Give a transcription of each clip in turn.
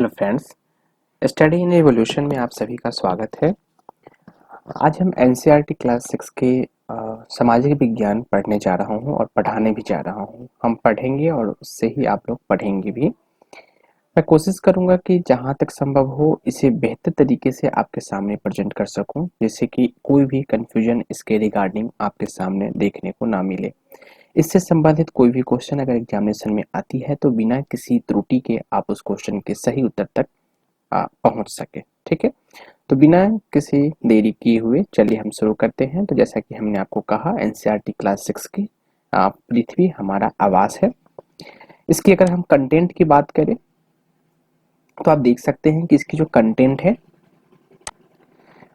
Hello friends, study in evolution में आप सभी का स्वागत है। आज हम एनसीईआरटी क्लास 6 के सामाजिक विज्ञान पढ़ने जा रहा हूँ और पढ़ाने भी जा रहा हूँ। हम पढ़ेंगे और उससे ही आप लोग पढ़ेंगे भी। मैं कोशिश करूँगा कि जहाँ तक संभव हो इसे बेहतर तरीके से आपके सामने प्रेजेंट कर सकूँ, जिससे कि कोई भी कन्फ्यूजन इसके रिगार्डिंग आपके सामने देखने को ना मिले। इससे संबंधित कोई भी क्वेश्चन अगर एग्जामिनेशन में आती है तो बिना किसी त्रुटि के आप उस क्वेश्चन के सही उत्तर तक पहुंच सके। ठीक है, तो बिना किसी देरी किए हुए चलिए हम शुरू करते हैं। तो जैसा कि हमने आपको कहा, एनसीईआरटी क्लास 6 की पृथ्वी हमारा आवास है। इसकी अगर हम कंटेंट की बात करें तो आप देख सकते हैं कि इसकी जो कंटेंट है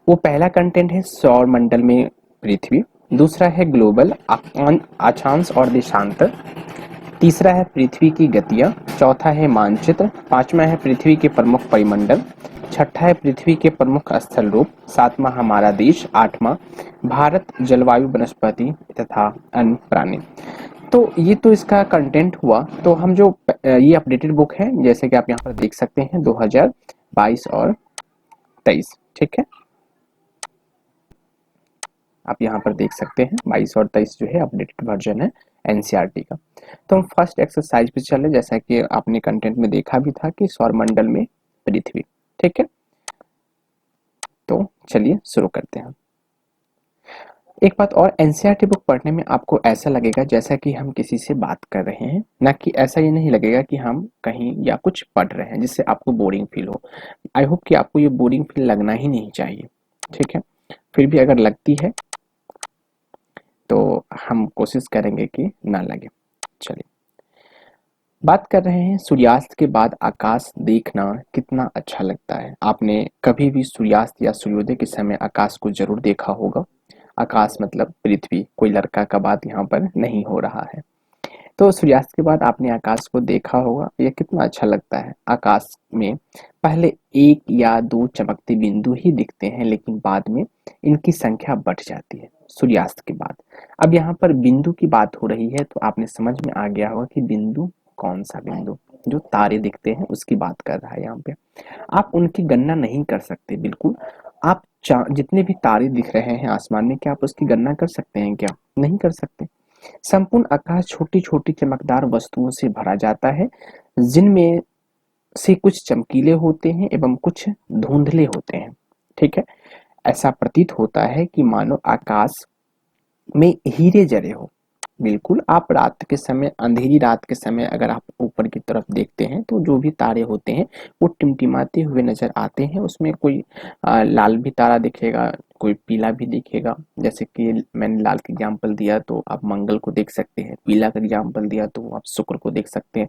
वो पहला कंटेंट है सौर मंडल में पृथ्वी, दूसरा है ग्लोबल अक्षांश और देशांतर, तीसरा है पृथ्वी की गतियां, चौथा है मानचित्र, पांचवा है पृथ्वी के प्रमुख परिमंडल, छठा है पृथ्वी के प्रमुख स्थल रूप, सातवां हमारा देश, आठवां भारत, जलवायु, वनस्पति तथा अन्य प्राणी। तो ये तो इसका कंटेंट हुआ। तो हम जो ये अपडेटेड बुक है, जैसे कि आप यहाँ पर देख सकते हैं 2022 और 23। ठीक है, आप यहाँ पर देख सकते हैं 22 और 23 जो है अपडेटेड वर्जन है एनसीईआरटी का। तो हम फर्स्ट एक्सरसाइज पे चले। जैसा कि आपने कंटेंट में देखा भी था कि सौरमंडल में पृथ्वी। ठीक है, तो चलिए शुरू करते हैं। एक बात और, एनसीईआरटी बुक पढ़ने में आपको ऐसा लगेगा जैसा कि हम किसी से बात कर रहे हैं, ना कि ऐसा ये नहीं लगेगा कि हम कहीं या कुछ पढ़ रहे हैं जिससे आपको बोरिंग फील हो। आई होप कि आपको ये बोरिंग फील लगना ही नहीं चाहिए। ठीक है, फिर भी अगर लगती है तो हम कोशिश करेंगे कि ना लगे। चलिए, बात कर रहे हैं सूर्यास्त के बाद आकाश देखना कितना अच्छा लगता है। आपने कभी भी सूर्यास्त या सूर्योदय के समय आकाश को जरूर देखा होगा। आकाश मतलब पृथ्वी, कोई लड़का का बात यहाँ पर नहीं हो रहा है। तो सूर्यास्त के बाद आपने आकाश को देखा होगा, ये कितना अच्छा लगता है। आकाश में पहले एक या दो चमकते बिंदु ही दिखते हैं, लेकिन बाद में इनकी संख्या बढ़ जाती है सूर्यास्त के बाद। अब यहाँ पर बिंदु की बात हो रही है, तो आपने समझ में आ गया होगा कि बिंदु कौन सा बिंदु, जो तारे दिखते हैं उसकी बात कर रहा है यहाँ पे। आप उनकी गणना नहीं कर सकते बिल्कुल। आप जितने भी तारे दिख रहे हैं आसमान में, क्या आप उसकी गणना कर सकते हैं? क्या नहीं कर सकते। संपूर्ण आकाश छोटी छोटी चमकदार वस्तुओं से भरा जाता है, जिनमें से कुछ चमकीले होते हैं एवं कुछ धुंधले होते हैं। ठीक है, ऐसा प्रतीत होता है कि मानो आकाश में हीरे जड़े हो। बिल्कुल, आप रात के समय, अंधेरी रात के समय अगर आप ऊपर की तरफ देखते हैं तो जो भी तारे होते हैं वो टिमटिमाते हुए नजर आते हैं। उसमें कोई लाल भी तारा दिखेगा, कोई पीला भी दिखेगा। जैसे कि मैंने लाल का एग्जाम्पल दिया तो आप मंगल को देख सकते हैं, पीला का एग्जाम्पल दिया तो आप शुक्र को देख सकते हैं,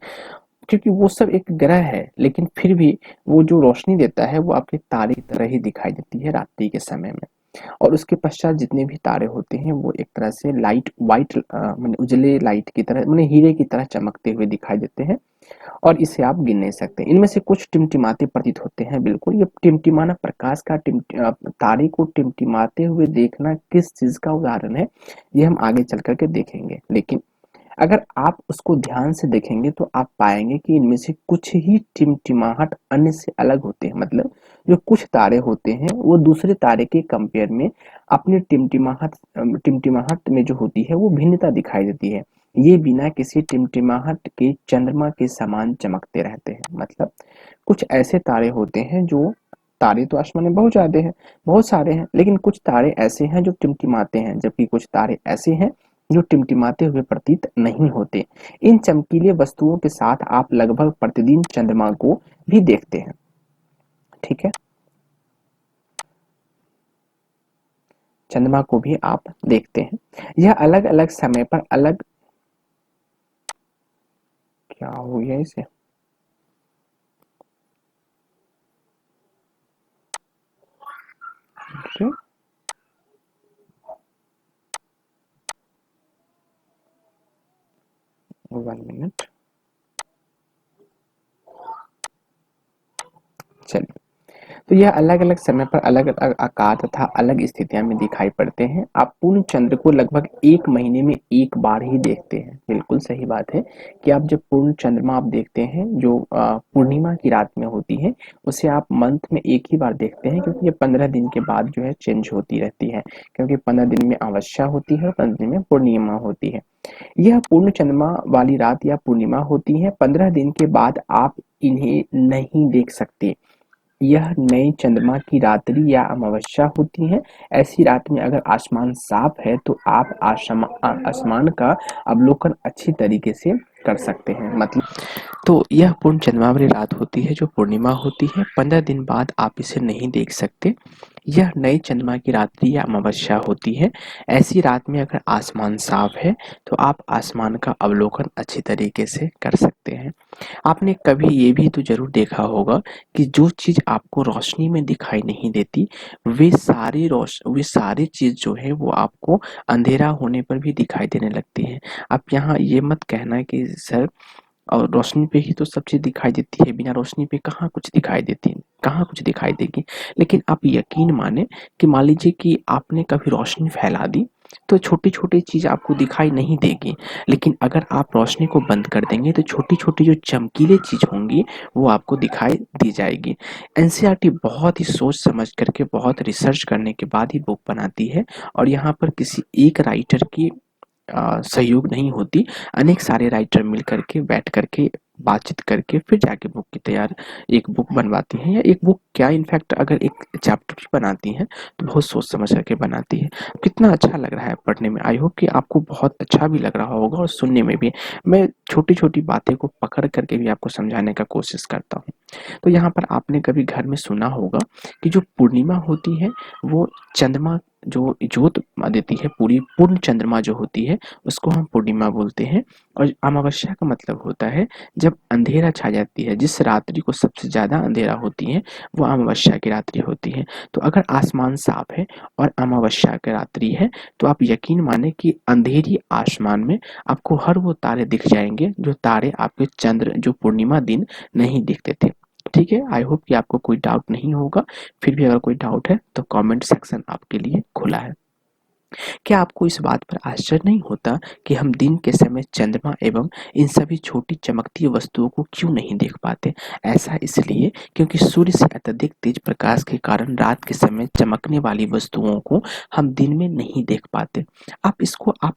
क्योंकि वो सब एक ग्रह है, लेकिन फिर भी वो जो रोशनी देता है वो आपके तारे की तरह ही दिखाई देती है रात्रि के समय में। और उसके पश्चात जितने भी तारे होते हैं वो एक तरह से लाइट वाइट, माने उजले लाइट की तरह, माने हीरे की तरह चमकते हुए दिखाई देते हैं। और इसे आप गिन नहीं सकते। इनमें से कुछ टिमटिमाते प्रतीत होते हैं। बिल्कुल, ये टिमटिमाना प्रकाश का तारे को टिमटिमाते हुए देखना किस चीज का उदाहरण है, ये हम आगे चल करके देखेंगे। लेकिन अगर आप उसको ध्यान से देखेंगे तो आप पाएंगे कि इनमें से कुछ ही टिमटिमाहट अन्य से अलग होते हैं। मतलब जो कुछ तारे होते हैं वो दूसरे तारे के कंपेयर में अपनी टिमटिमाहट में जो होती है वो भिन्नता दिखाई देती है। ये बिना किसी टिमटिमाहट के चंद्रमा के समान चमकते रहते हैं। मतलब कुछ ऐसे तारे होते हैं जो, तारे तो आसमान में बहुत ज्यादा हैं, बहुत सारे हैं, लेकिन कुछ तारे ऐसे हैं जो टिमटिमाते हैं, जबकि कुछ तारे ऐसे हैं जो टिमटिमाते हुए प्रतीत नहीं होते। इन चमकीले वस्तुओं के साथ आप लगभग प्रतिदिन चंद्रमा को भी देखते हैं। ठीक है, चंद्रमा को भी आप देखते हैं। यह अलग अलग समय पर अलग, क्या हो गया इसे, okay? 1 मिनट, चलिए। तो यह अलग-अलग समय पर अलग-अलग आकार तथा अलग स्थितियाँ में दिखाई पड़ते हैं। आप पूर्ण चंद्र को लगभग 1 महीने में 1 बार ही देखते हैं। बिल्कुल सही बात है कि आप जब पूर्ण चंद्रमा आप देखते हैं जो पूर्णिमा की रात में होती है, उसे आप मंथ में 1 ही बार देखते हैं क्योंकि ये 15 दिन के बाद जो है चेंज होती रहती है। क्योंकि 15 दिन में अमावस्या होती है और 15 दिन में पूर्णिमा होती है। यह पूर्ण चंद्रमा वाली रात या पूर्णिमा होती है। 15 दिन के बाद आप इन्हें नहीं देख सकते। यह नए चंद्रमा की रात्रि या अमावस्या होती है। ऐसी रात में अगर आसमान साफ है तो आप आसमान का अवलोकन अच्छी तरीके से कर सकते हैं। मतलब तो यह पूर्ण चंद्रमा वाली रात होती है जो पूर्णिमा होती है। 15 दिन बाद आप इसे नहीं देख सकते। यह नए चंद्रमा की रात्रि या अमावस्या होती है। ऐसी रात में अगर आसमान साफ है तो आप आसमान का अवलोकन अच्छी तरीके से कर सकते हैं। आपने कभी ये भी तो ज़रूर देखा होगा कि जो चीज़ आपको रोशनी में दिखाई नहीं देती, वे सारी चीज़ जो है वो आपको अंधेरा होने पर भी दिखाई देने लगती है। आप यहाँ ये मत कहना कि सर और रोशनी पे ही तो सब चीज़ दिखाई देती है, बिना रोशनी पे कहाँ कुछ दिखाई देती है, कहाँ कुछ दिखाई देगी। लेकिन आप यकीन माने कि मान लीजिए कि आपने कभी रोशनी फैला दी, तो छोटी-छोटी चीज़ आपको दिखाई नहीं देगी। लेकिन अगर आप रोशनी को बंद कर देंगे तो छोटी-छोटी जो चमकीले चीज़ होंगी, वो आपको दिखाई दी जाएगी। एनसीईआरटी बहुत ही सोच समझ कर के, बहुत रिसर्च करने के बाद ही बुक बनाती है और यहाँ पर किसी एक राइटर की सहयोग नहीं होती। अनेक सारे राइटर मिल करके बैठ करके बातचीत करके फिर जाके बुक की तैयार एक बुक बनवाती हैं या एक बुक क्या इनफैक्ट अगर एक चैप्टर भी बनाती हैं तो बहुत सोच समझ करके बनाती है। कितना अच्छा लग रहा है पढ़ने में। आई होप कि आपको बहुत अच्छा भी लग रहा होगा और सुनने में भी। मैं छोटी-छोटी बातें को पकड़ करके भी आपको समझाने का कोशिश करता हूँ। तो यहाँ पर आपने कभी घर में सुना होगा कि जो पूर्णिमा होती है वो चंद्रमा जो ज्योत देती है पूरी पूर्ण चंद्रमा जो होती है उसको हम पूर्णिमा बोलते हैं और अमावस्या का मतलब होता है जब अंधेरा छा जाती है जिस रात्रि को सबसे ज़्यादा अंधेरा होती है वो अमावस्या की रात्रि होती है। तो अगर आसमान साफ है और अमावस्या की रात्रि है तो आप यकीन माने कि अंधेरी आसमान में आपको हर वो तारे दिख जाएंगे जो तारे आपके चंद्र जो पूर्णिमा दिन नहीं दिखते थे। ठीक है, आई होप कि आपको कोई डाउट नहीं होगा। फिर भी अगर कोई डाउट है तो कमेंट सेक्शन आपके लिए खुला है। क्या आपको इस बात पर आश्चर्य नहीं होता कि हम दिन के समय चंद्रमा एवं इन सभी छोटी चमकती वस्तुओं को क्यों नहीं देख पाते? ऐसा इसलिए क्योंकि सूर्य से अत्यधिक तेज प्रकाश के कारण रात के समय चमकने वाली वस्तुओं को हम दिन में नहीं देख पाते। आप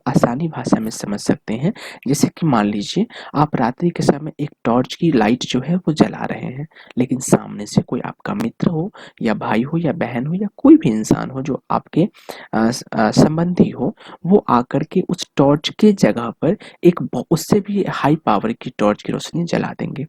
आसानी भाषा में समझ सकते हैं। जैसे कि मान लीजिए आप रात्रि के समय एक टॉर्च की लाइट जो है वो जला रहे हैं, लेकिन सामने से कोई आपका मित्र हो या भाई हो या बहन हो या कोई भी इंसान हो जो आपके संबंधी हो, वो आकर के उस टॉर्च के जगह पर उससे भी हाई पावर की टॉर्च की रोशनी जला देंगे,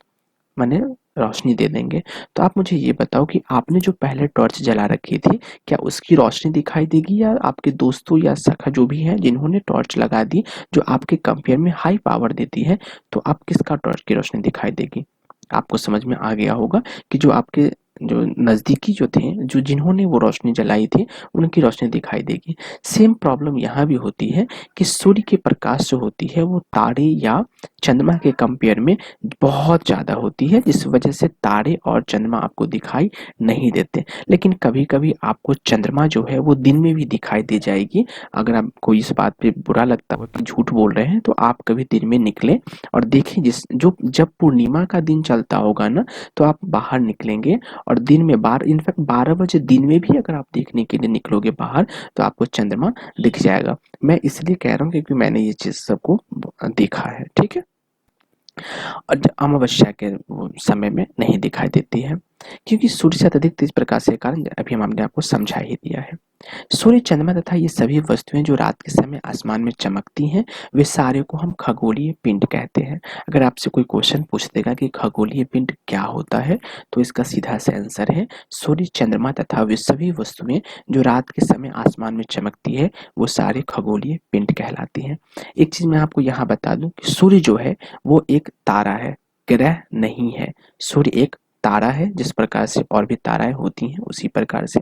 माने रोशनी दे देंगे। तो आप मुझे ये बताओ कि आपने जो पहले टॉर्च जला रखी थी, क्या उसकी रोशनी दिखाई देगी या आपके दोस्तों या सखा जो भी हैं जिन्होंने टॉर्च लगा दी, जो आपके कंपेयर में हाई पावर देती है, तो आप किसका टॉर्च की रोशनी दिखाई देगी? आपको समझ में आ गया होगा कि जो आपके जो नज़दीकी जो थे, जो जिन्होंने वो रोशनी जलाई थी, उनकी रोशनी दिखाई देगी। सेम प्रॉब्लम यहाँ भी होती है कि सूर्य की प्रकाश जो होती है वो तारे या चंद्रमा के कंपेयर में बहुत ज़्यादा होती है, जिस वजह से तारे और चंद्रमा आपको दिखाई नहीं देते। लेकिन कभी-कभी आपको चंद्रमा जो है वो दिन में भी दिखाई दे जाएगी। अगर आपको इस बात पे बुरा लगता हो कि झूठ बोल रहे हैं, तो आप कभी दिन में निकलें और देखें जब पूर्णिमा का दिन चलता होगा ना, तो आप बाहर निकलेंगे और दिन में इनफैक्ट 12 बजे दिन में भी अगर आप देखने के लिए निकलोगे बाहर, तो आपको चंद्रमा दिख जाएगा। मैं इसलिए कह रहा हूँ क्योंकि मैंने ये चीज़ सबको देखा है, ठीक है? और अमावस्या के समय में नहीं दिखाई देती है क्योंकि सूर्य से अत्यधिक तेज प्रकाश के कारण अभी हमने आपको समझा ही दिया है। सूर्य, चंद्रमा तथा ये सभी वस्तुएं जो रात के समय आसमान में चमकती हैं, वे सारे को हम खगोलीय पिंड कहते हैं। अगर आपसे कोई क्वेश्चन पूछ देगा कि खगोलीय पिंड क्या होता है, तो इसका सीधा सा आंसर है सूर्य, चंद्रमा तथा वे सभी वस्तुएं जो रात के समय आसमान में चमकती है, वो सारे खगोलीय पिंड कहलाती हैं। एक चीज मैं आपको यहाँ बता दूं कि सूर्य जो है वो एक तारा है, ग्रह नहीं है। सूर्य एक तारा है, जिस प्रकार से और भी ताराएं होती हैं उसी प्रकार से।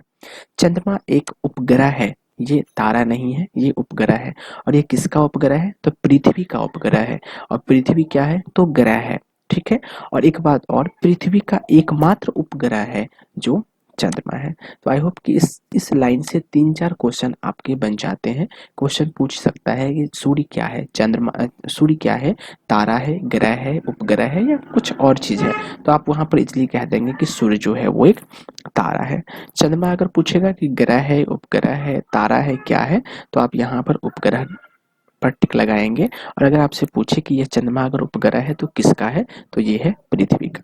चंद्रमा एक उपग्रह है, ये तारा नहीं है, ये उपग्रह है। और ये किसका उपग्रह है? तो पृथ्वी का उपग्रह है। और पृथ्वी क्या है? तो ग्रह है। ठीक है। और एक बात और, पृथ्वी का एकमात्र उपग्रह है जो चंद्रमा है। तो आई होप कि इस लाइन से 3-4 क्वेश्चन आपके बन जाते हैं। क्वेश्चन पूछ सकता है कि सूर्य क्या है, सूर्य क्या है, तारा है, ग्रह है, उपग्रह है या कुछ और चीज़ है। तो आप वहाँ पर इजीली कह देंगे कि सूर्य जो है वो एक तारा है। चंद्रमा अगर पूछेगा कि ग्रह है, उपग्रह है, तारा है, क्या है, तो आप यहाँ पर उपग्रह पर टिक लगाएंगे। और अगर आपसे पूछे कि यह चंद्रमा अगर उपग्रह है तो किसका है, तो ये है पृथ्वी का।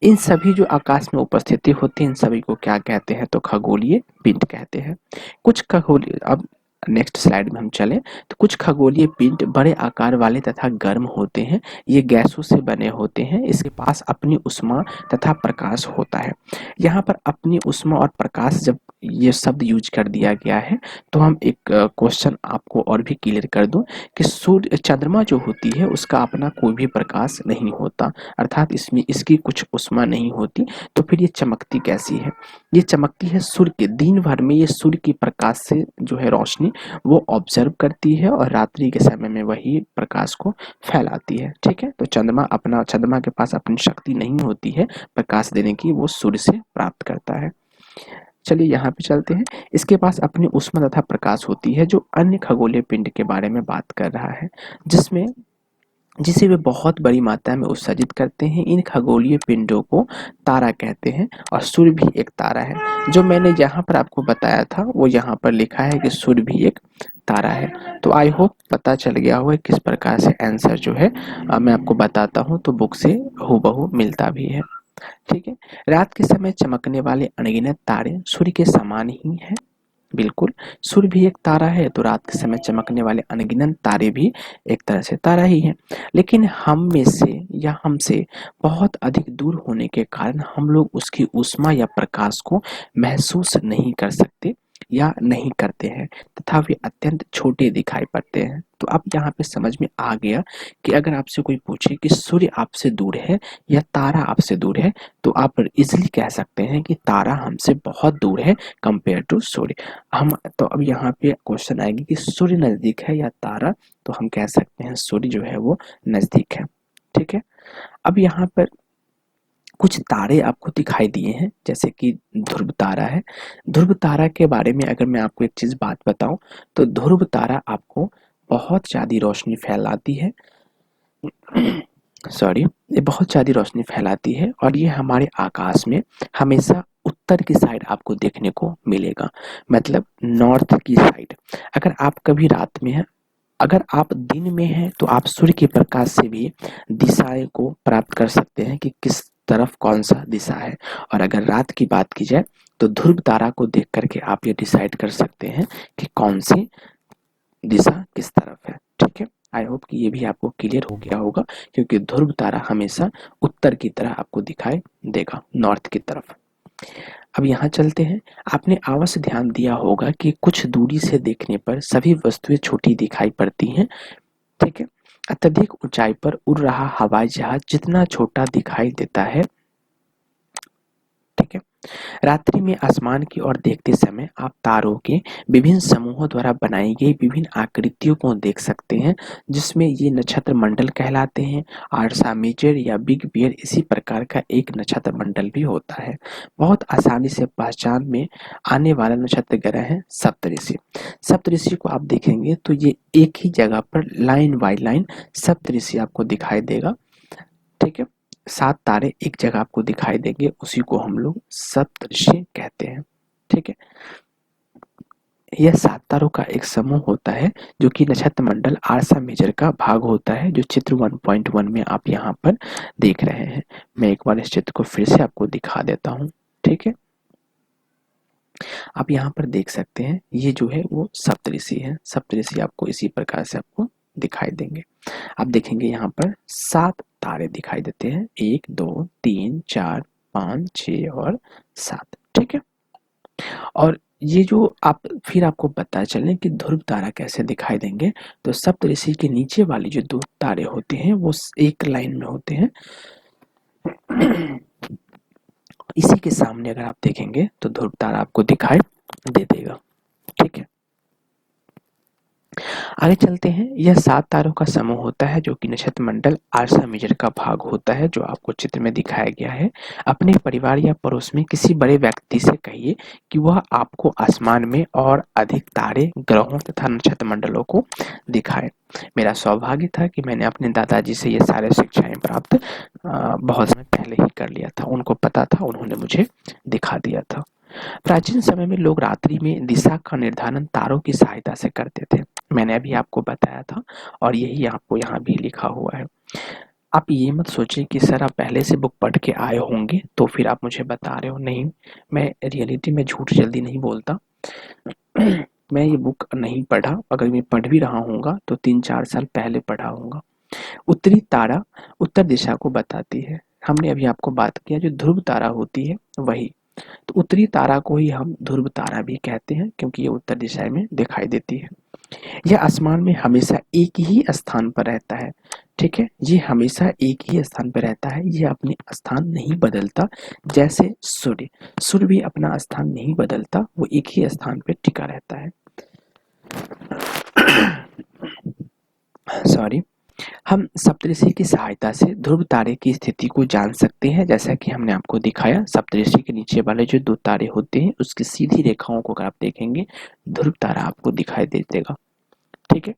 इन सभी जो आकाश में उपस्थिति होती है इन सभी को क्या कहते हैं, तो खगोलीय पिंड कहते हैं। कुछ खगोलीय, अब नेक्स्ट स्लाइड में हम चले तो कुछ खगोलीय पिंड बड़े आकार वाले तथा गर्म होते हैं। ये गैसों से बने होते हैं। इसके पास अपनी उष्मा तथा प्रकाश होता है। यहाँ पर अपनी उष्मा और प्रकाश जब ये शब्द यूज कर दिया गया है तो हम एक क्वेश्चन आपको और भी क्लियर कर दूं कि सूर्य चंद्रमा जो होती है उसका अपना कोई भी प्रकाश नहीं होता, अर्थात इसमें इसकी कुछ उष्मा नहीं होती। तो फिर ये चमकती कैसी है, ये चमकती है सूर्य के, दिन भर में ये सूर्य की प्रकाश से जो है रोशनी वो ऑब्जर्व करती है और रात्रि के समय में वही प्रकाश को फैलाती है। ठीक है, तो चंद्रमा के पास अपनी शक्ति नहीं होती है प्रकाश देने की, वो सूर्य से प्राप्त करता है। चलिए यहाँ पे चलते हैं। इसके पास अपनी उष्मा तथा प्रकाश होती है जो अन्य खगोलीय पिंड के बारे में बात कर रहा है, जिसे वे बहुत बड़ी मात्रा में उत्सर्जित करते हैं। इन खगोलीय पिंडों को तारा कहते हैं और सूर्य भी एक तारा है। जो मैंने यहाँ पर आपको बताया था वो यहाँ पर लिखा है कि सूर्य भी एक तारा है। तो आई होप पता चल गया होगा किस प्रकार से आंसर जो है मैं आपको बताता हूँ तो बुक से हूबहू मिलता भी है। ठीक है, रात के समय चमकने वाले अनगिनत तारे सूर्य के समान ही हैं। बिल्कुल, सूर्य भी एक तारा है तो रात के समय चमकने वाले अनगिनत तारे भी एक तरह से तारा ही हैं। लेकिन हम में से या हमसे बहुत अधिक दूर होने के कारण हम लोग उसकी ऊष्मा या प्रकाश को महसूस नहीं कर सकते या नहीं करते हैं तथा वे अत्यंत छोटे दिखाई पड़ते हैं। तो अब यहाँ पे समझ में आ गया कि अगर आपसे कोई पूछे कि सूर्य आपसे दूर है या तारा आपसे दूर है तो आप इजिली कह सकते हैं कि तारा हमसे बहुत दूर है कंपेयर टू सूर्य। हम तो अब यहाँ पे क्वेश्चन आएगी कि सूर्य नजदीक है या तारा, तो हम कह सकते हैं सूर्य जो है वो नजदीक है। ठीक है, अब यहाँ पर कुछ तारे आपको दिखाई दिए हैं जैसे कि ध्रुव तारा है। ध्रुव तारा के बारे में अगर मैं आपको एक चीज बात बताऊं तो ध्रुव तारा आपको बहुत ज्यादा रोशनी फैलाती है। सॉरी, ये बहुत ज्यादा रोशनी फैलाती है और ये हमारे आकाश में हमेशा उत्तर की साइड आपको देखने को मिलेगा, मतलब नॉर्थ की साइड। अगर आप कभी रात में हैं, अगर आप दिन में हैं तो आप सूर्य के प्रकाश से भी दिशाएं को प्राप्त कर सकते हैं कि किस तरफ कौन सा दिशा है। और अगर रात की बात की जाए तो ध्रुव तारा को देख करके आप ये डिसाइड कर सकते हैं कि कौन सी दिशा किस तरफ है। ठीक है, आई होप कि ये भी आपको क्लियर हो गया होगा क्योंकि ध्रुव तारा हमेशा उत्तर की तरह आपको दिखाई देगा, नॉर्थ की तरफ। अब यहाँ चलते हैं। आपने अवश्य ध्यान दिया होगा कि कुछ दूरी से देखने पर सभी वस्तुएं छोटी दिखाई पड़ती हैं। ठीक है, अत्यधिक ऊंचाई पर उड़ रहा हवाई जहाज जितना छोटा दिखाई देता है। ठीक है, रात्रि में आसमान की ओर देखते समय आप तारों के विभिन्न समूहों द्वारा बनाई गई विभिन्न आकृतियों को देख सकते हैं, जिसमें ये नक्षत्र मंडल कहलाते हैं। आर्सा मेजर या बिग बियर इसी प्रकार का एक नक्षत्र मंडल भी होता है। बहुत आसानी से पहचान में आने वाला नक्षत्र ग्रह है सप्तऋषि। सप्तऋषि को आप देखेंगे तो ये एक ही जगह पर लाइन बाय लाइन सप्तऋषि आपको दिखाई देगा। ठीक है, 7 तारे एक जगह आपको दिखाई देंगे, उसी को हम लोग सप्तऋषि कहते हैं। ठीक है, यह 7 तारों का एक समूह होता है जो कि नक्षत्र मंडल आर्सा मेजर का भाग होता है, जो चित्र 1.1 में आप यहाँ पर देख रहे हैं। मैं एक बार इस चित्र को फिर से आपको दिखा देता हूँ। ठीक है, आप यहाँ पर देख सकते हैं ये जो है वो सप्तऋषि है। सप्तऋषि आपको इसी प्रकार से आपको दिखाई देंगे। आप देखेंगे यहाँ पर 7 तारे दिखाई देते हैं, 1 2 3 4 5 6 और 7। ठीक है, और ये जो आप फिर आपको पता चले कि ध्रुव तारा कैसे दिखाई देंगे, तो सप्तऋषि के नीचे वाली जो 2 तारे होते हैं वो एक लाइन में होते हैं। इसी के सामने अगर आप देखेंगे तो ध्रुव तारा आपको दिखाई दे देगा। ठीक है, आगे चलते हैं। यह 7 तारों का समूह होता है जो कि नक्षत्र मंडल आर्सा मेजर का भाग होता है, जो आपको चित्र में दिखाया गया है। अपने परिवार या पड़ोस में किसी बड़े व्यक्ति से कहिए कि वह आपको आसमान में और अधिक तारे, ग्रहों तथा नक्षत्र मंडलों को दिखाए। मेरा सौभाग्य था कि मैंने अपने दादाजी से ये सारे शिक्षाएं प्राप्त बहुत समय पहले ही कर लिया था। उनको पता था, उन्होंने मुझे दिखा दिया था। प्राचीन समय में लोग रात्रि में दिशा का निर्धारण तारों की सहायता से करते थे। मैंने अभी आपको बताया था और यही आपको यहाँ भी लिखा हुआ है। आप ये मत सोचिए कि सर आप पहले से बुक पढ़ के आए होंगे तो फिर आप मुझे बता रहे हो। नहीं, मैं रियलिटी में झूठ जल्दी नहीं बोलता। मैं ये बुक नहीं पढ़ा, अगर मैं पढ़ भी रहा हूँगा तो 3-4 साल पहले पढ़ा होऊंगा। उत्तरी तारा उत्तर दिशा को बताती है। हमने अभी आपको बात किया जो ध्रुव तारा होती है वही। तो उत्तरी तारा को ही हम ध्रुव तारा भी कहते हैं क्योंकि ये उत्तर दिशा में दिखाई देती है। यह आसमान में हमेशा एक ही स्थान पर रहता है। ठीक है, ये हमेशा एक ही स्थान पर रहता है, ये अपने स्थान नहीं बदलता। जैसे सूर्य, सूर्य भी अपना स्थान नहीं बदलता, वो एक ही स्थान पर टिका रहता है। सॉरी। हम सप्तऋषि की सहायता से ध्रुव तारे की स्थिति को जान सकते हैं। जैसा कि हमने आपको दिखाया, सप्तऋषि के नीचे वाले जो 2 तारे होते हैं उसकी सीधी रेखाओं को अगर आप देखेंगे, ध्रुव तारा आपको दिखाई दे देगा। ठीक है,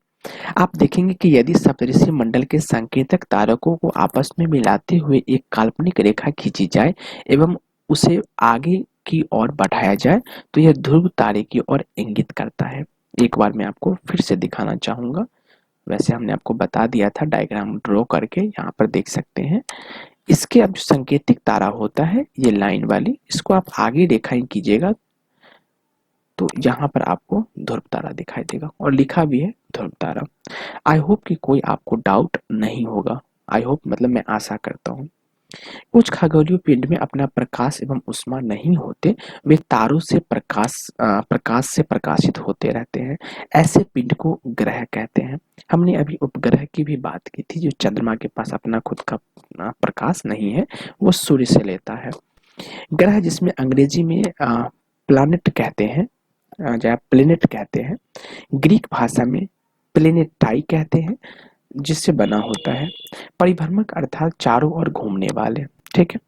आप देखेंगे कि यदि सप्तऋषि मंडल के संकेतक तारकों को आपस में मिलाते हुए एक काल्पनिक रेखा खींची जाए एवं उसे आगे की ओर बढ़ाया जाए तो यह ध्रुव तारे की ओर इंगित करता है। एक बार मैं आपको फिर से दिखाना चाहूंगा। वैसे हमने आपको बता दिया था डायग्राम ड्रॉ करके, यहाँ पर देख सकते हैं। इसके अब जो संकेतिक तारा होता है ये लाइन वाली, इसको आप आगे रेखाएं कीजिएगा तो यहाँ पर आपको ध्रुव तारा दिखाई देगा और लिखा भी है ध्रुव तारा। आई होप कि कोई आपको डाउट नहीं होगा। आई होप मतलब मैं आशा करता हूँ। कुछ खगोलीय पिंड में अपना प्रकाश एवं ऊष्मा नहीं होते, वे तारों से प्रकाश से प्रकाशित होते रहते हैं। ऐसे पिंड को ग्रह कहते हैं। हमने अभी उपग्रह की भी बात की थी, जो चंद्रमा के पास अपना खुद का प्रकाश नहीं है, वो सूर्य से लेता है। ग्रह जिसमें अंग्रेजी में प्लानिट कहते हैं, या प्लेनेट कहते हैं, ग्रीक भाषा में प्लेनेटाई कहते हैं, जिससे बना होता है। परिभ्रमक अर्थात चारों ओर घूमने वाले। ठीक है,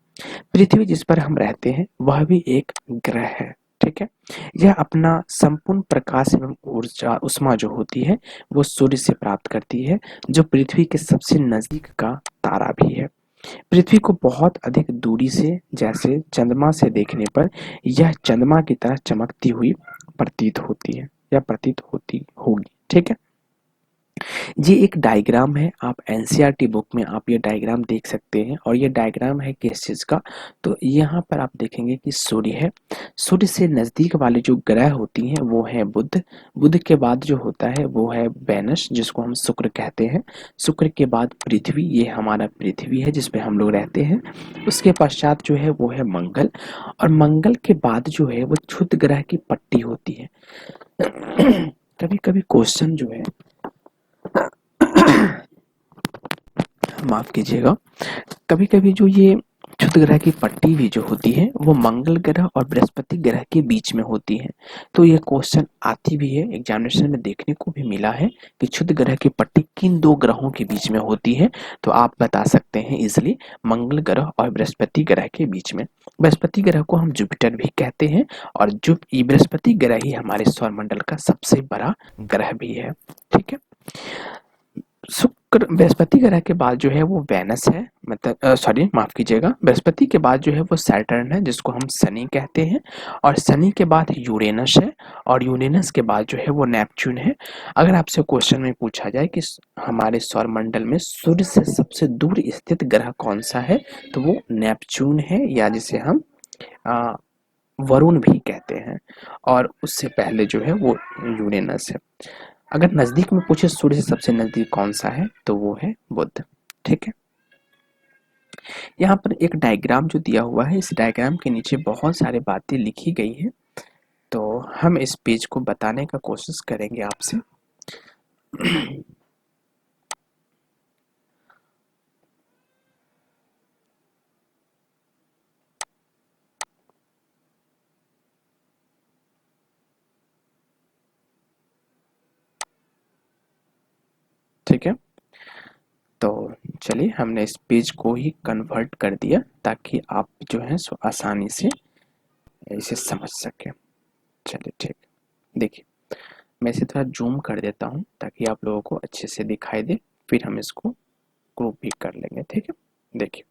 पृथ्वी जिस पर हम रहते हैं वह भी एक ग्रह है। ठीक है, यह अपना संपूर्ण प्रकाश एवं ऊर्जा ऊष्मा जो होती है वो सूर्य से प्राप्त करती है, जो पृथ्वी के सबसे नजदीक का तारा भी है। पृथ्वी को बहुत अधिक दूरी से, जैसे चंद्रमा से देखने पर यह चंद्रमा की तरह चमकती हुई प्रतीत होती है या प्रतीत होती होगी। ठीक है, ये एक डायग्राम है। आप एनसीईआरटी बुक में आप ये डायग्राम देख सकते हैं और ये डायग्राम है किस चीज का, तो यहाँ पर आप देखेंगे कि सूर्य है। सूर्य से नजदीक वाले जो ग्रह होती हैं वो है बुध। बुध के बाद जो होता है वो है वेनस, जिसको हम शुक्र कहते हैं। शुक्र के बाद पृथ्वी, ये हमारा पृथ्वी है जिसपे हम लोग रहते हैं। उसके पश्चात जो है वो है मंगल, और मंगल के बाद जो है वो क्षुद्र ग्रह की पट्टी होती है। कभी कभी क्वेश्चन जो है, माफ कीजिएगा, कभी कभी जो ये क्षुद्र ग्रह की पट्टी भी जो होती है वो मंगल ग्रह और बृहस्पति ग्रह के बीच में होती है। तो ये क्वेश्चन आती भी है, एग्जामिनेशन में देखने को भी मिला है कि क्षुद्र ग्रह की पट्टी किन 2 ग्रहों के बीच में होती है। तो आप बता सकते हैं इजिली, मंगल ग्रह और बृहस्पति ग्रह के बीच में। बृहस्पति ग्रह को हम जुपिटर भी कहते हैं और जो बृहस्पति ग्रह ही हमारे सौरमंडल का सबसे बड़ा ग्रह भी है। ठीक है, शुक्र बृहस्पति ग्रह के बाद जो है वो वेनस है, मतलब सॉरी माफ कीजिएगा, बृहस्पति के बाद जो है वो सैटर्न है जिसको हम शनि कहते हैं, और शनि के बाद यूरेनस है, और यूरेनस के बाद जो है वो नेपच्यून है। अगर आपसे क्वेश्चन में पूछा जाए कि हमारे सौरमंडल में सूर्य से सबसे दूर स्थित ग्रह कौन सा है, तो वो नेपच्यून है, या जिसे हम अ, वरुण भी कहते हैं, और उससे पहले जो है वो यूरेनस है। अगर नजदीक में पूछे सूर्य से सबसे नजदीक कौन सा है तो वो है बुध। ठीक है, यहाँ पर एक डायग्राम जो दिया हुआ है, इस डायग्राम के नीचे बहुत सारे बातें लिखी गई है, तो हम इस पेज को बताने का कोशिश करेंगे आपसे। ठीक है। तो चलिए हमने इस पेज को ही कन्वर्ट कर दिया ताकि आप जो है सो आसानी से इसे समझ सकें। चलिए ठीक, देखिए मैं इसे थोड़ा जूम कर देता हूँ ताकि आप लोगों को अच्छे से दिखाई दे, फिर हम इसको ग्रुप भी कर लेंगे। ठीक है, देखिए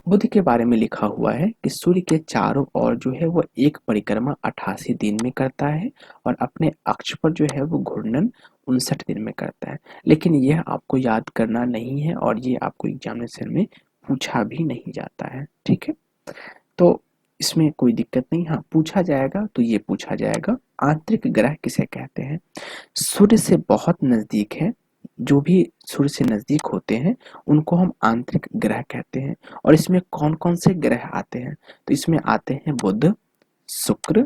बुध के बारे में लिखा हुआ है कि सूर्य के चारों ओर जो है वो एक परिक्रमा 88 दिन में करता है और अपने अक्ष पर जो है वो घूर्णन 59 दिन में करता है। लेकिन यह आपको याद करना नहीं है और ये आपको एग्जामिनेशन में पूछा भी नहीं जाता है। ठीक है, तो इसमें कोई दिक्कत नहीं। हाँ, पूछा जाएगा तो ये पूछा जाएगा आंतरिक ग्रह किसे कहते हैं। सूर्य से बहुत नजदीक है, जो भी सूर्य से नजदीक होते हैं उनको हम आंतरिक ग्रह कहते हैं। और इसमें कौन कौन से ग्रह आते हैं, तो इसमें आते हैं बुध, शुक्र,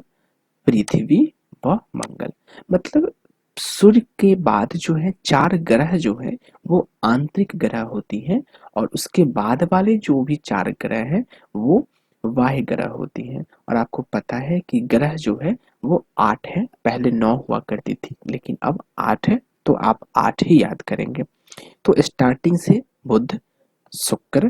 पृथ्वी व मंगल। मतलब सूर्य के बाद जो है 4 ग्रह जो है वो आंतरिक ग्रह होती हैं और उसके बाद वाले जो भी 4 ग्रह हैं वो बाह्य ग्रह होती हैं। और आपको पता है कि ग्रह जो है वो 8 है, पहले 9 हुआ करती थी लेकिन अब 8 है, तो आप 8 ही याद करेंगे। तो स्टार्टिंग से बुध, शुक्र,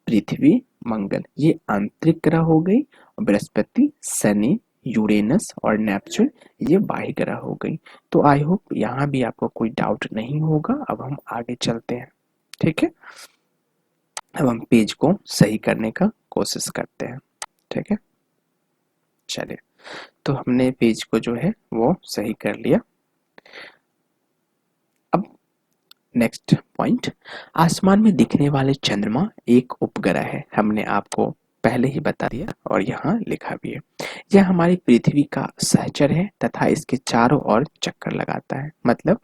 पृथ्वी, मंगल ये आंतरिक ग्रह हो गई और बृहस्पति, शनि, यूरेनस और नेपच्यून ये बाह्य ग्रह हो गई। तो आई होप यहाँ भी आपको कोई डाउट नहीं होगा। अब हम आगे चलते हैं। ठीक है, अब हम पेज को सही करने का कोशिश करते हैं। ठीक है, चलिए तो हमने पेज को जो है वो सही कर लिया। अब नेक्स्ट पॉइंट, आसमान में दिखने वाले चंद्रमा एक उपग्रह है। हमने आपको पहले ही बता दिया और यहाँ लिखा भी है। यह हमारी पृथ्वी का सहचर है तथा इसके चारों ओर चक्कर लगाता है। मतलब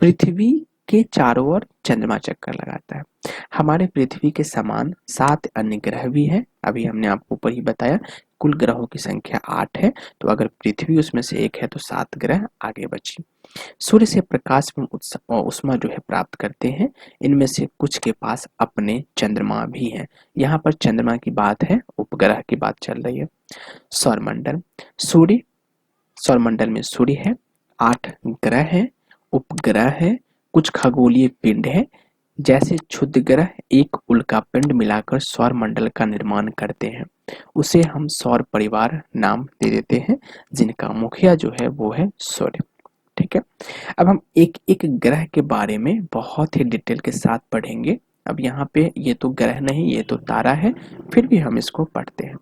पृथ्वी के चारों ओर चंद्रमा चक्कर लगाता है। हमारे पृथ्वी के समान 7 अन्य ग्रह भी हैं। अभी हमने आपको ऊपर ही बताया कुल ग्रहों की संख्या 8 है, तो अगर पृथ्वी उसमें से एक है तो 7 ग्रह आगे बची। सूर्य से प्रकाश में ऊष्मा जो है प्राप्त करते हैं। इनमें से कुछ के पास अपने चंद्रमा भी हैं। यहाँ पर चंद्रमा की बात है, उपग्रह की बात चल रही है। सौरमंडल, सूर्य, सौरमंडल में सूर्य है, 8 ग्रह हैं, उपग्रह है, कुछ खगोलीय पिंड है। जैसे क्षुद्र ग्रह एक उल्का पिंड मिलाकर सौरमंडल का निर्माण करते हैं, उसे हम सौर परिवार नाम दे देते हैं, जिनका मुखिया जो है वो है सूर्य। ठीक है, अब हम एक एक ग्रह के बारे में बहुत ही डिटेल के साथ पढ़ेंगे। अब यहाँ पे ये तो ग्रह नहीं, ये तो तारा है, फिर भी हम इसको पढ़ते हैं।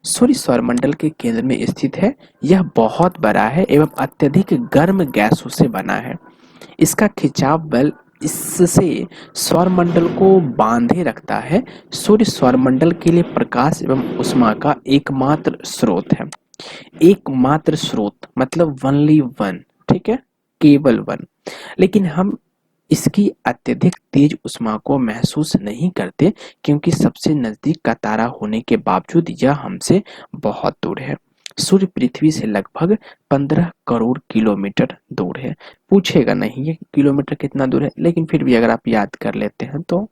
सूर्य सौरमंडल के केंद्र में स्थित है। यह बहुत बड़ा है एवं अत्यधिक गर्म गैसों से बना है। इसका खिंचाव बल इससे सौरमंडल को बांधे रखता है। सूर्य सौरमंडल के लिए प्रकाश एवं ऊष्मा का एकमात्र स्रोत है। एकमात्र स्रोत मतलब ओनली वन, ठीक है, केवल वन। लेकिन हम इसकी अत्यधिक तेज ऊष्मा को महसूस नहीं करते क्योंकि सबसे नजदीक का तारा होने के बावजूद यह हमसे बहुत दूर है। सूर्य पृथ्वी से लगभग 15 करोड़ किलोमीटर दूर है। पूछेगा नहीं ये किलोमीटर कितना दूर है, लेकिन फिर भी अगर आप याद कर लेते हैं तो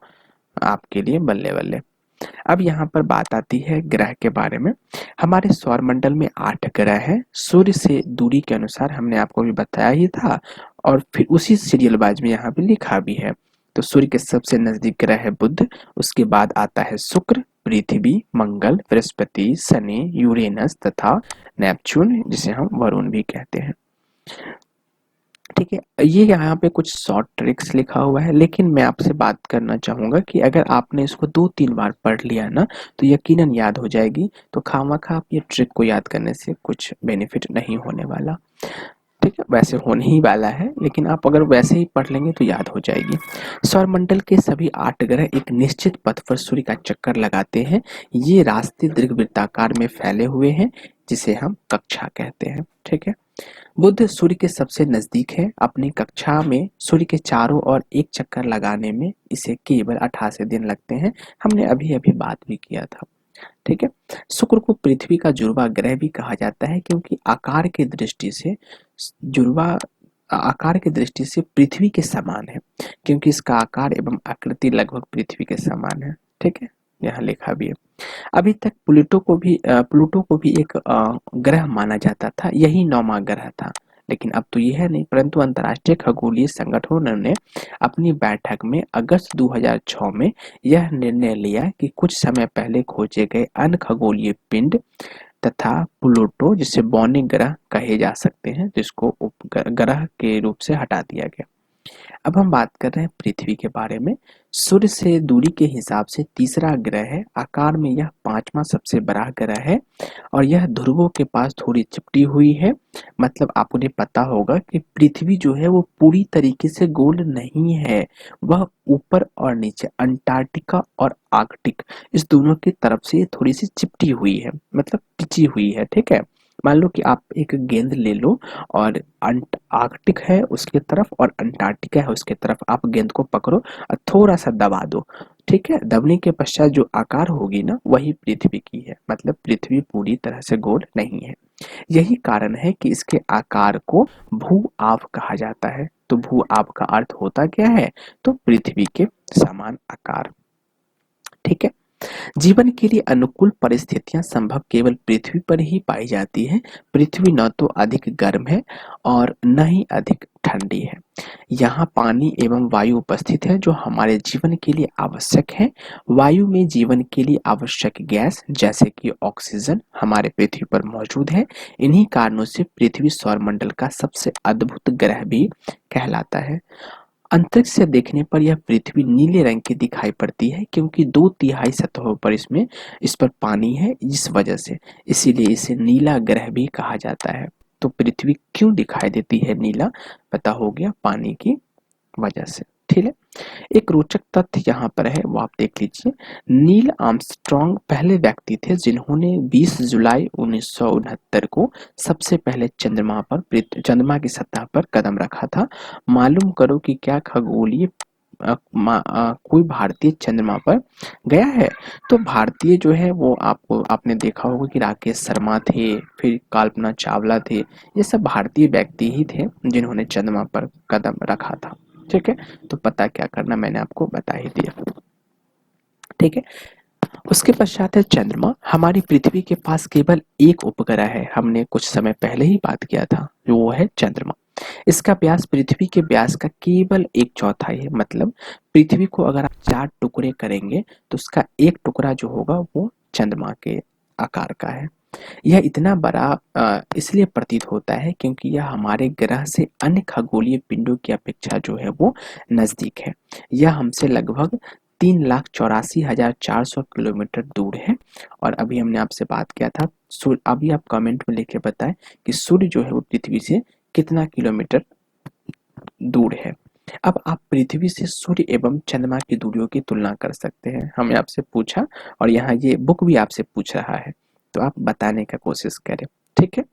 आपके लिए बल्ले बल्ले। अब यहाँ पर बात आती है ग्रह के बारे में। हमारे सौरमंडल में 8 ग्रह हैं। सूर्य से दूरी के अनुसार हमने आपको भी बताया ही था और फिर उसी सीरियल वाइज में यहाँ पे लिखा भी है। तो सूर्य के सबसे नजदीक ग्रह है बुध, उसके बाद आता है शुक्र, पृथ्वी, मंगल, बृहस्पति, शनि, यूरेनस तथा नेपच्यून, जिसे हम वरुण भी कहते हैं। ठीक है, ये यहाँ पे कुछ शॉर्ट ट्रिक्स लिखा हुआ है, लेकिन मैं आपसे बात करना चाहूंगा कि अगर आपने इसको 2-3 बार पढ़ लिया ना तो यकीनन याद हो जाएगी। तो खामखा आप ये ट्रिक को याद करने से कुछ बेनिफिट नहीं होने वाला। ठीक है, वैसे होने ही वाला है, लेकिन आप अगर वैसे ही पढ़ लेंगे तो याद हो जाएगी। सौरमंडल के सभी 8 ग्रह एक निश्चित पथ पर सूर्य का चक्कर लगाते हैं। ये रास्ते दीर्घवृत्ताकार में फैले हुए हैं, जिसे हम कक्षा कहते हैं। ठीक है, बुध सूर्य के सबसे नजदीक है। अपनी कक्षा में सूर्य के चारों ओर एक चक्कर लगाने में इसे केवल 88 दिन लगते हैं। हमने अभी अभी बात भी किया था। ठीक है, शुक्र को पृथ्वी का जुड़वा ग्रह भी कहा जाता है क्योंकि जुड़वा आकार की दृष्टि से पृथ्वी के समान है, क्योंकि इसका आकार एवं आकृति लगभग पृथ्वी के समान है। ठीक है, यहाँ लिखा भी है। अभी तक प्लूटो को भी एक ग्रह माना जाता था, यही 9वां ग्रह था। लेकिन अब तो ये है नहीं, परंतु अंतर्राष्ट्रीय खगोलीय संगठन ने अपनी बैठक में अगस्त 2006 में यह निर्णय लिया कि कुछ समय पहले खोजे गए अन्य खगोलीय पिंड तथा प्लूटो, जिसे बौने ग्रह कहे जा सकते हैं, जिसको उपग्रह के रूप से हटा दिया गया। अब हम बात कर रहे हैं पृथ्वी के बारे में। सूर्य से दूरी के हिसाब से तीसरा ग्रह है, आकार में यह पांचवा सबसे बड़ा ग्रह है और यह ध्रुवों के पास थोड़ी चिपटी हुई है। मतलब आपको ये पता होगा कि पृथ्वी जो है वो पूरी तरीके से गोल नहीं है, वह ऊपर और नीचे अंटार्कटिका और आर्कटिक इस दोनों की तरफ से थोड़ी सी चिपटी हुई है, मतलब पिची हुई है। ठीक है, मान लो कि आप एक गेंद ले लो और आर्कटिक है उसके तरफ और अंटार्कटिका है उसके तरफ, आप गेंद को पकड़ो और थोड़ा सा दबा दो। ठीक है, दबने के पश्चात जो आकार होगी ना वही पृथ्वी की है, मतलब पृथ्वी पूरी तरह से गोल नहीं है। यही कारण है कि इसके आकार को भू आव कहा जाता है। तो भू आव का अर्थ होता क्या है, तो पृथ्वी के समान आकार। ठीक है, जीवन के लिए अनुकूल परिस्थितियां संभव केवल पृथ्वी पर ही पाई जाती है। पृथ्वी न तो अधिक गर्म है और न ही अधिक ठंडी है। यहाँ पानी एवं वायु उपस्थित है जो हमारे जीवन के लिए आवश्यक है। वायु में जीवन के लिए आवश्यक गैस जैसे कि ऑक्सीजन हमारे पृथ्वी पर मौजूद है। इन्हीं कारणों से पृथ्वी सौरमंडल का सबसे अद्भुत ग्रह भी कहलाता है। अंतरिक्ष से देखने पर यह पृथ्वी नीले रंग की दिखाई पड़ती है क्योंकि 2/3 सतहों पर इस पर पानी है, इस वजह से इसीलिए इसे नीला ग्रह भी कहा जाता है। तो पृथ्वी क्यों दिखाई देती है नीला, पता हो गया, पानी की वजह से। ठीक है, एक रोचक तथ्य यहाँ पर है, वो आप देख लीजिए। नील आर्मस्ट्रॉन्ग पहले व्यक्ति थे जिन्होंने 20 जुलाई 1969 को सबसे पहले चंद्रमा की सतह पर कदम रखा था। मालूम करो कि क्या खगोलीय कोई भारतीय चंद्रमा पर गया है। तो भारतीय जो है वो आपने देखा होगा कि राकेश शर्मा थे, फिर कल्पना चावला थे, ये सब भारतीय व्यक्ति ही थे जिन्होंने चंद्रमा पर कदम रखा था। ठीक है, तो पता क्या करना मैंने आपको बता ही दिया। ठीक है, उसके पश्चात है चंद्रमा। हमारी पृथ्वी के पास केवल एक उपग्रह है, हमने कुछ समय पहले ही बात किया था, जो वो है चंद्रमा। इसका व्यास पृथ्वी के व्यास का केवल 1/4 है। मतलब पृथ्वी को अगर आप 4 टुकड़े करेंगे तो उसका एक टुकड़ा जो होगा वो चंद्रमा के आकार का है। यह इतना बड़ा इसलिए प्रतीत होता है क्योंकि यह हमारे ग्रह से अन्य खगोलीय पिंडों की अपेक्षा जो है वो नजदीक है। यह हमसे लगभग 3,84,400 किलोमीटर दूर है। और अभी हमने आपसे बात किया था सूर्य, अभी आप कमेंट में लिख के बताएं कि सूर्य जो है वो पृथ्वी से कितना किलोमीटर दूर है। अब आप पृथ्वी से सूर्य एवं चंद्रमा की दूरियों की तुलना कर सकते हैं। हमने आपसे पूछा और यहाँ ये बुक भी आपसे पूछ रहा है, तो आप बताने का कोशिश करें। ठीक है,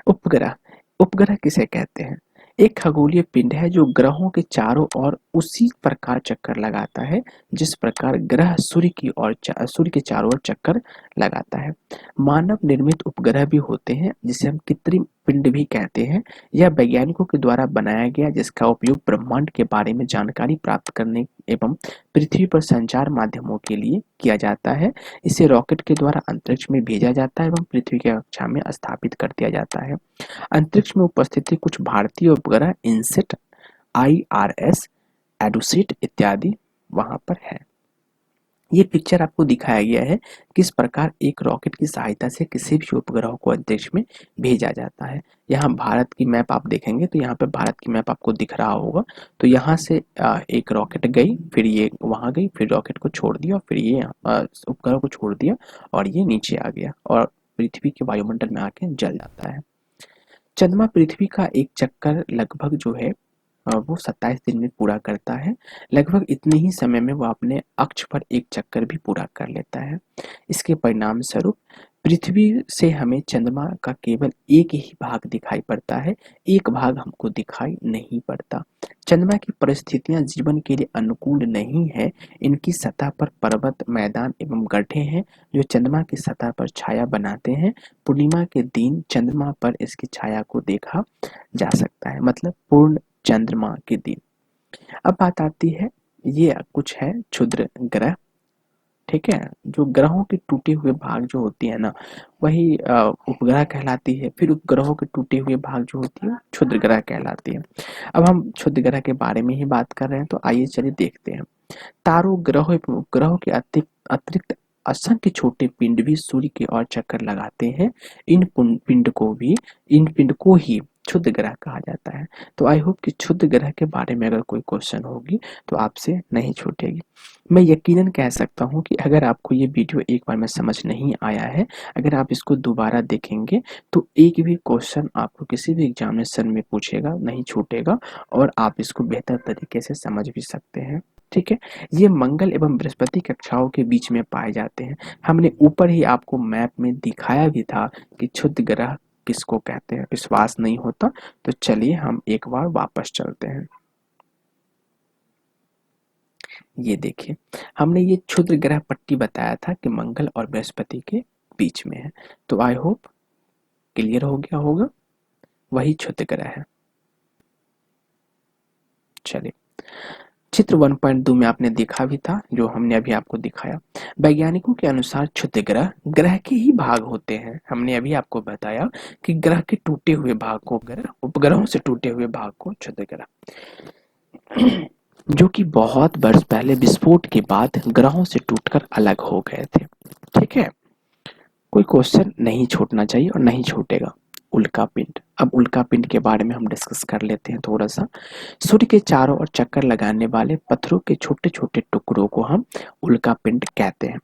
उपग्रह। उपग्रह किसे कहते हैं? एक खगोलीय पिंड है जो ग्रहों के चारों ओर उसी प्रकार चक्कर लगाता है जिस प्रकार ग्रह सूर्य के चारों ओर चक्कर लगाता है। मानव निर्मित उपग्रह भी होते हैं जिसे हम कृत्रिम पिंड भी कहते हैं। यह वैज्ञानिकों के द्वारा बनाया गया जिसका उपयोग ब्रह्मांड के बारे में जानकारी प्राप्त करने एवं पृथ्वी पर संचार माध्यमों के लिए किया जाता है। इसे रॉकेट के द्वारा अंतरिक्ष में भेजा जाता है एवं पृथ्वी की कक्षा में स्थापित कर दिया जाता है। अंतरिक्ष में उपस्थित कुछ भारतीय उपग्रह इनसेट, IRS, एडुसिट इत्यादि वहां पर है। ये पिक्चर आपको दिखाया गया है किस प्रकार एक रॉकेट की सहायता से किसी भी उपग्रह को अंतरिक्ष में भेजा जाता है। यहाँ भारत की मैप आप देखेंगे तो यहाँ पे भारत की मैप आपको दिख रहा होगा। तो यहाँ से एक रॉकेट गई, फिर ये वहां गई, फिर रॉकेट को छोड़ दिया, फिर ये उपग्रह को छोड़ दिया और ये नीचे आ गया और पृथ्वी के वायुमंडल में आके जल जाता है। चंद्रमा पृथ्वी का एक चक्कर लगभग जो है वो 27 दिन में पूरा करता है। लगभग इतने ही समय में वो अपने अक्ष पर एक चक्कर भी पूरा कर लेता है। इसके परिणाम स्वरूप पृथ्वी से हमें चंद्रमा का केवल एक ही भाग दिखाई पड़ता है, एक भाग हमको दिखाई नहीं पड़ता। चंद्रमा की परिस्थितियां जीवन के लिए अनुकूल नहीं है। इनकी सतह पर पर्वत, मैदान एवं गड्ढे हैं जो चंद्रमा की सतह पर छाया बनाते हैं। पूर्णिमा के दिन चंद्रमा पर इसकी छाया को देखा जा सकता है, मतलब पूर्ण चंद्रमा के दिन। अब बात आती है, ये कुछ है क्षुद्र ग्रह। ठीक है। जो ग्रहों के टूटे हुए भाग जो होती है ना, वही उपग्रह कहलाती है। फिर उपग्रहों के टूटे हुए भाग जो होती है क्षुद्र ग्रह कहलाती है। अब हम क्षुद्र ग्रह के बारे में ही बात कर रहे हैं, तो आइए चलिए देखते हैं। तारों, ग्रहों एवं उपग्रहों के अतिरिक्त अतिरिक्त असंख्य छोटे पिंड भी सूर्य की ओर चक्कर लगाते हैं। इन पिंड को ही क्षुद्र ग्रह कहा जाता है। तो आई होप कि क्षुद्र ग्रह के बारे में अगर कोई क्वेश्चन होगी तो आपसे नहीं छूटेगी। मैं यकीनन कह सकता हूँ कि अगर आपको ये वीडियो एक बार में समझ नहीं आया है, अगर आप इसको दोबारा देखेंगे तो एक भी क्वेश्चन आपको किसी भी एग्जामिनेशन में पूछेगा नहीं छूटेगा, और आप इसको बेहतर तरीके से समझ भी सकते हैं। ठीक है। ये मंगल एवं बृहस्पति कक्षाओं के बीच में पाए जाते हैं। हमने ऊपर ही आपको मैप में दिखाया भी था कि क्षुद्र ग्रह किसको कहते हैं। विश्वास नहीं होता तो चलिए हम एक बार वापस चलते हैं। ये देखिए, हमने ये क्षुद्र ग्रह पट्टी बताया था कि मंगल और बृहस्पति के बीच में है। तो आई होप क्लियर हो गया होगा, वही क्षुद्र ग्रह है। चलिए, चित्र 1.2 में आपने देखा भी था, जो हमने अभी आपको दिखाया। वैज्ञानिकों के अनुसार क्षुद्र ग्रह ग्रह के ही भाग होते हैं। हमने अभी आपको बताया कि ग्रह के टूटे हुए भाग को ग्रह, उपग्रहों से टूटे हुए भाग को क्षुद्र ग्रह, जो कि बहुत वर्ष पहले विस्फोट के बाद ग्रहों से टूटकर अलग हो गए थे। ठीक है। कोई क्वेश्चन नहीं छूटना चाहिए और नहीं छूटेगा। उल्का पिंड, अब उल्का पिंड के बारे में हम डिस्कस कर लेते हैं थोड़ा सा। सूर्य के चारों ओर चक्कर लगाने वाले पत्थरों के छोटे छोटे टुकड़ों को हम उल्का पिंड कहते हैं।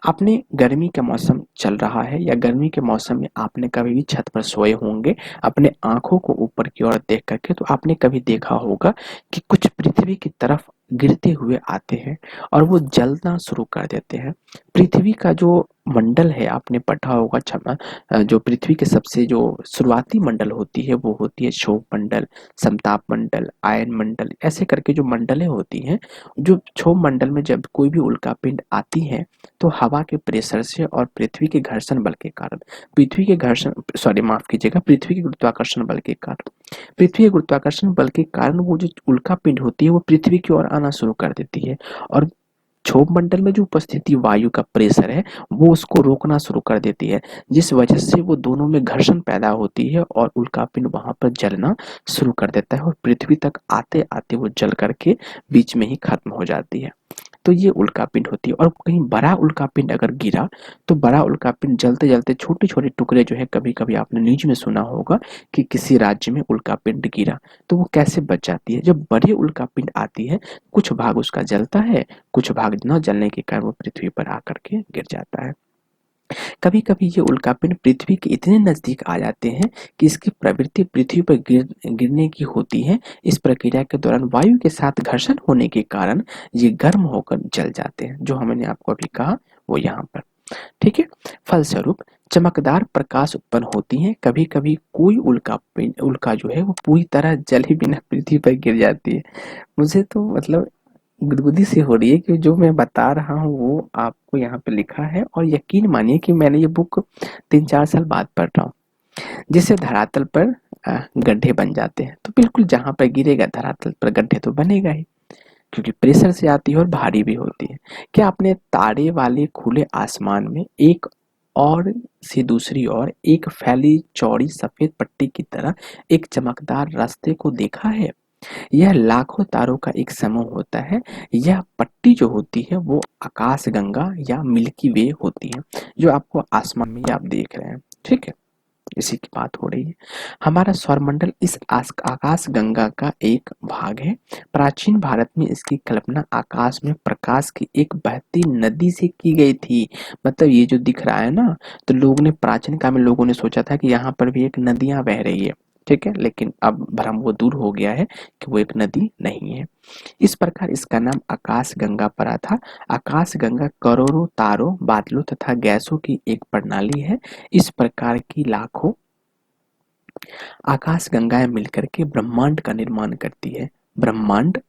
आपने गर्मी का मौसम चल रहा है या गर्मी के मौसम में आपने कभी भी छत पर सोए होंगे अपने आंखों को ऊपर की ओर देख करके, तो आपने कभी देखा होगा कि कुछ पृथ्वी की तरफ गिरते हुए आते हैं और वो जलना शुरू कर देते हैं। पृथ्वी का जो मंडल है, आपने पढ़ा होगा क्षमा, जो पृथ्वी के सबसे जो शुरुआती मंडल होती है वो होती है क्षोभ मंडल, समताप मंडल, आयन मंडल, ऐसे करके जो मंडलें होती हैं। जो क्षोभ मंडल में जब कोई भी उल्का पिंड आती है तो हवा के प्रेशर से और पृथ्वी के घर्षण बल के कारण, पृथ्वी के घर्षण सॉरी माफ कीजिएगा, पृथ्वी के गुरुत्वाकर्षण बल के कारण, पृथ्वी के गुरुत्वाकर्षण बल के कारण वो जो उल्का पिंड होती है वो पृथ्वी की ओर आना शुरू कर देती है। और क्षोभ मंडल में जो उपस्थिति वायु का प्रेशर है वो उसको रोकना शुरू कर देती है, जिस वजह से वो दोनों में घर्षण पैदा होती है और उल्कापिंड वहां पर जलना शुरू कर देता है और पृथ्वी तक आते आते वो जल करके बीच में ही खत्म हो जाती है। तो ये उल्कापिंड होती है। और कहीं बड़ा उल्कापिंड अगर गिरा तो बड़ा उल्कापिंड जलते जलते छोटे छोटे टुकड़े जो है, कभी कभी आपने न्यूज में सुना होगा कि किसी राज्य में उल्कापिंड गिरा, तो वो कैसे बच जाती है। जब बड़ी उल्कापिंड आती है कुछ भाग उसका जलता है, कुछ भाग न जलने के कारण वो पृथ्वी पर आकर के गिर जाता है। कभी कभी ये उल्कापिंड पृथ्वी के इतने नजदीक आ जाते हैं कि इसकी प्रवृत्ति पृथ्वी पर गिरने की होती है। इस प्रक्रिया के दौरान वायु के साथ घर्षण होने के कारण ये गर्म होकर जल जाते हैं, जो हमने आपको अभी कहा वो यहाँ पर। ठीक है। फलस्वरूप चमकदार प्रकाश उत्पन्न होती है। कभी कभी कोई उल्का जो है वो पूरी तरह जल ही बिना पृथ्वी पर गिर जाती है। मुझे तो मतलब गुदगुदी सी हो रही है कि जो मैं बता रहा हूँ वो आपको यहाँ पे लिखा है, और यकीन मानिए कि मैंने ये बुक 3-4 साल बाद पढ़ रहा हूँ। जिससे धरातल पर गड्ढे बन जाते हैं, तो बिल्कुल जहां पर गिरेगा धरातल पर गड्ढे तो बनेगा ही, क्योंकि प्रेशर से आती है और भारी भी होती है। क्या आपने तारे वाले खुले आसमान में एक और से दूसरी ओर एक फैली चौड़ी सफेद पट्टी की तरह एक चमकदार रास्ते को देखा है? यह लाखों तारों का एक समूह होता है। यह पट्टी जो होती है वो आकाश गंगा या मिल्की वे होती है, जो आपको आसमान में आप देख रहे हैं। ठीक है। इसी की बात हो रही है। हमारा सौरमंडल इस आकाश गंगा का एक भाग है। प्राचीन भारत में इसकी कल्पना आकाश में प्रकाश की एक बहती नदी से की गई थी। मतलब ये जो दिख रहा है ना, तो लोगों ने प्राचीन काल में लोगों ने सोचा था कि यहाँ पर भी एक नदियां बह रही है। ठीक है। लेकिन अब भ्रम वो दूर हो गया है कि वो एक नदी नहीं है। इस प्रकार इसका नाम आकाश गंगा पड़ा था। आकाश गंगा करोड़ों तारों, बादलों तथा गैसों की एक प्रणाली है। इस प्रकार की लाखों आकाश गंगाएं मिलकर के ब्रह्मांड का निर्माण करती है। ब्रह्मांड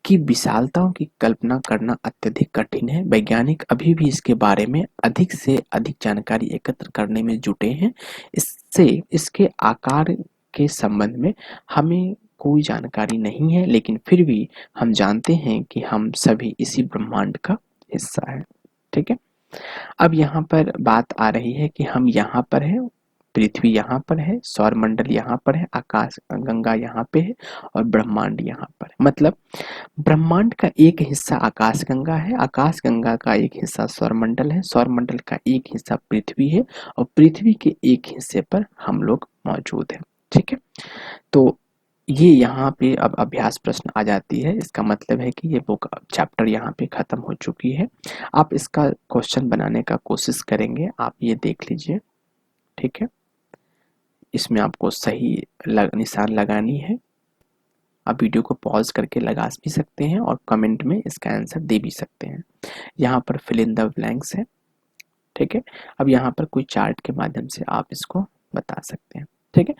की विशालताओं की कल्पना करना अत्यधिक कठिन है। वैज्ञानिक अभी भी इसके बारे में अधिक से अधिक जानकारी एकत्र करने में जुटे हैं। इससे इसके आकार के संबंध में हमें कोई जानकारी नहीं है, लेकिन फिर भी हम जानते हैं कि हम सभी इसी ब्रह्मांड का हिस्सा है। ठीक है। अब यहाँ पर बात आ रही है कि हम यहाँ पर हैं, पृथ्वी यहाँ पर है, सौरमंडल यहाँ पर है, आकाश गंगा यहाँ पे है और ब्रह्मांड यहाँ पर है। मतलब ब्रह्मांड का एक हिस्सा आकाश गंगा है, आकाश गंगा का एक हिस्सा सौरमंडल है, सौरमंडल का एक हिस्सा पृथ्वी है और पृथ्वी के एक हिस्से पर हम लोग मौजूद हैं। ठीक है। तो ये यहाँ पे अब अभ्यास प्रश्न आ जाती है, इसका मतलब है कि ये बुक चैप्टर यहाँ पे खत्म हो चुकी है। आप इसका क्वेश्चन बनाने का कोशिश करेंगे, आप ये देख लीजिए। ठीक है। इसमें आपको सही निशान लगानी है। आप वीडियो को पॉज करके लगा भी सकते हैं और कमेंट में इसका आंसर दे भी सकते हैं। यहाँ पर फिल इन द ब्लैंक्स है। ठीक है। अब यहाँ पर कोई चार्ट के माध्यम से आप इसको बता सकते हैं। ठीक है।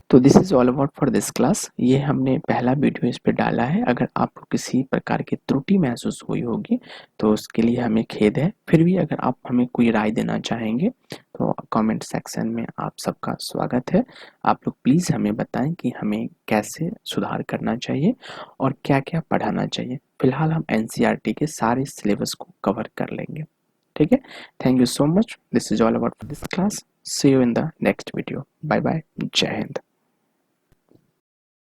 तो this is all about for this class. ये हमने पहला वीडियो इस पे डाला है। अगर आपको किसी प्रकार की त्रुटि महसूस हुई होगी तो उसके लिए हमें खेद है। फिर भी अगर आप हमें कोई राय देना चाहेंगे तो कमेंट सेक्शन में आप सबका स्वागत है। आप लोग प्लीज़ हमें बताएं कि हमें कैसे सुधार करना चाहिए और क्या क्या पढ़ाना चाहिए। फिलहाल हम एनसीईआरटी के सारे सिलेबस को कवर कर लेंगे। ठीक है। Thank you so much. This is all about for this class. See you in the next video. Bye bye. जय हिंद।